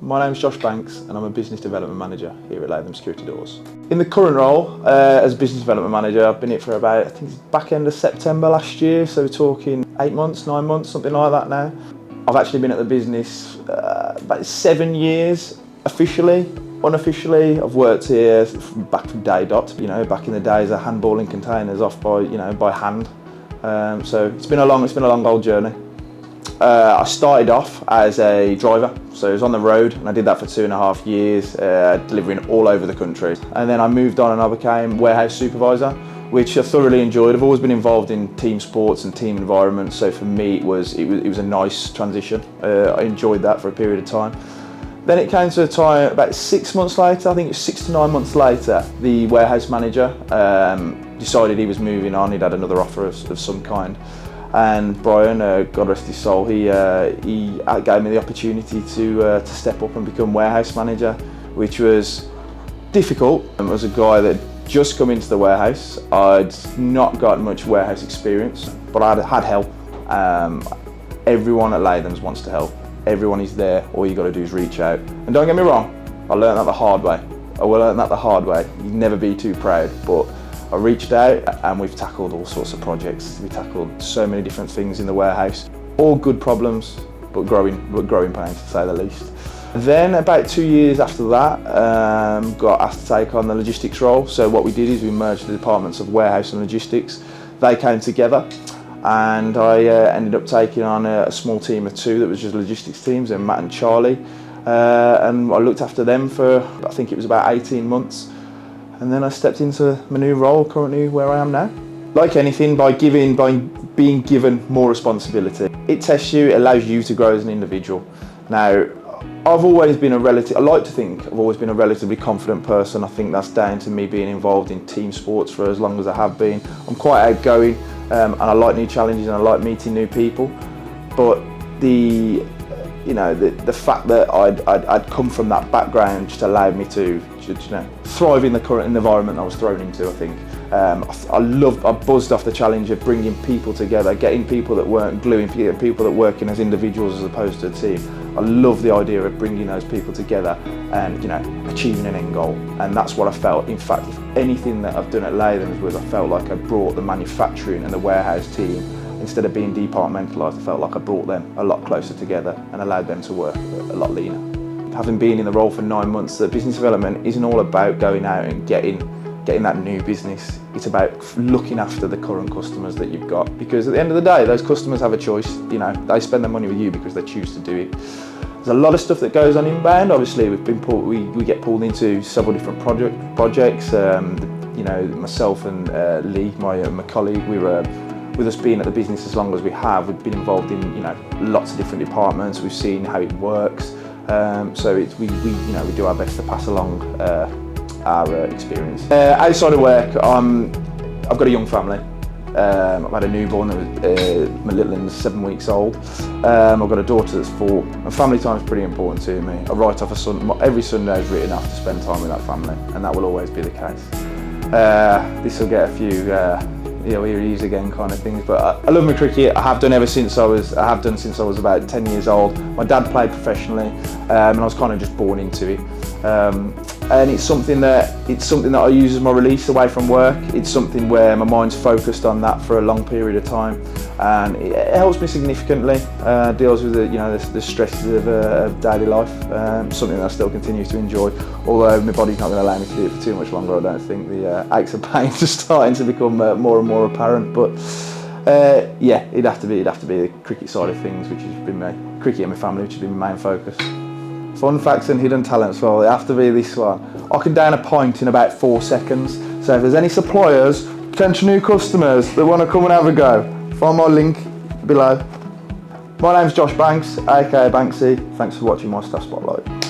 My name's Josh Banks and I'm a Business Development Manager here at Latham'S Security Doors. In the current role as Business Development Manager, I've been here for about, I think it's back end of September last year, so we're talking 8 months, 9 months, something like that now. I've actually been at the business about 7 years officially. Unofficially, I've worked here back from day dot. You know, back in the days of handballing containers off by hand. So it's been a long old journey. I started off as a driver, so I was on the road and I did that for 2.5 years, delivering all over the country. And then I moved on and I became warehouse supervisor, which I thoroughly enjoyed. I've always been involved in team sports and team environments, so for me it was a nice transition. I enjoyed that for a period of time. Then it came to a time about 6 months later, I think it was 6 to 9 months later, the warehouse manager decided he was moving on. He'd had another offer of some kind. And Brian, God rest his soul, he gave me the opportunity to step up and become warehouse manager, which was difficult. I was a guy that had just come into the warehouse. I'd not got much warehouse experience, but I had help. Everyone at Latham'S wants to help. Everyone is there, all you got to do is reach out. And don't get me wrong, I learned that the hard way. You'd never be too proud, but I reached out and we've tackled all sorts of projects. We tackled so many different things in the warehouse. All good problems, but growing pains to say the least. Then about 2 years after that, got asked to take on the logistics role. So what we did is we merged the departments of warehouse and logistics. They came together and I ended up taking on a small team of 2 that was just logistics teams, and Matt and Charlie. And I looked after them for, I think it was about 18 months. And then I stepped into my new role, currently where I am now. Like anything, by being given more responsibility, it tests you, it allows you to grow as an individual. Now, I've always been I like to think I've always been a relatively confident person. I think that's down to me being involved in team sports for as long as I have been. I'm quite outgoing and I like new challenges and I like meeting new people. But the fact that I'd come from that background just allowed me to thrive in the current environment I was thrown into, I think. I buzzed off the challenge of bringing people together, getting people that weren't gluing, getting people that working as individuals as opposed to a team. I love the idea of bringing those people together and achieving an end goal. And that's what I felt. In fact, if anything that I've done at Latham'S was I felt like I brought the manufacturing and the warehouse team, instead of being departmentalised, I felt like I brought them a lot closer together and allowed them to work a lot leaner. Having been in the role for 9 months, the business development isn't all about going out and getting that new business. It's about looking after the current customers that you've got, because at the end of the day, those customers have a choice. They spend their money with you because they choose to do it. There's a lot of stuff that goes on inbound. Obviously, we get pulled into several different projects. Myself and Lee, my colleague, with us being at the business as long as we have, we've been involved in lots of different departments. We've seen how it works, so we do our best to pass along our experience. Outside of work, I've got a young family. I've had a newborn. My little one's 7 weeks old. I've got a daughter that's 4. And family time is pretty important to me. I write off every Sunday is written off to spend time with that family, and that will always be the case. This will get a few here he is again kind of things, but I love my cricket. I have done since I was about 10 years old. My dad played professionally, and I was kind of just born into it. And it's something that I use as my release away from work. It's something where my mind's focused on that for a long period of time, and it helps me significantly. Deals with the stresses of daily life. Something that I still continue to enjoy, although my body's not going to allow me to do it for too much longer. I don't think the aches and pains are starting to become more and more apparent. But it'd have to be the cricket side of things, which has been cricket and my family, which has been my main focus. Fun facts and hidden talents, well, it have to be this one. I can down a pint in about 4 seconds. So if there's any suppliers, potential new customers that want to come and have a go, find my link below. My name's Josh Banks, aka Banksy. Thanks for watching my Staff Spotlight.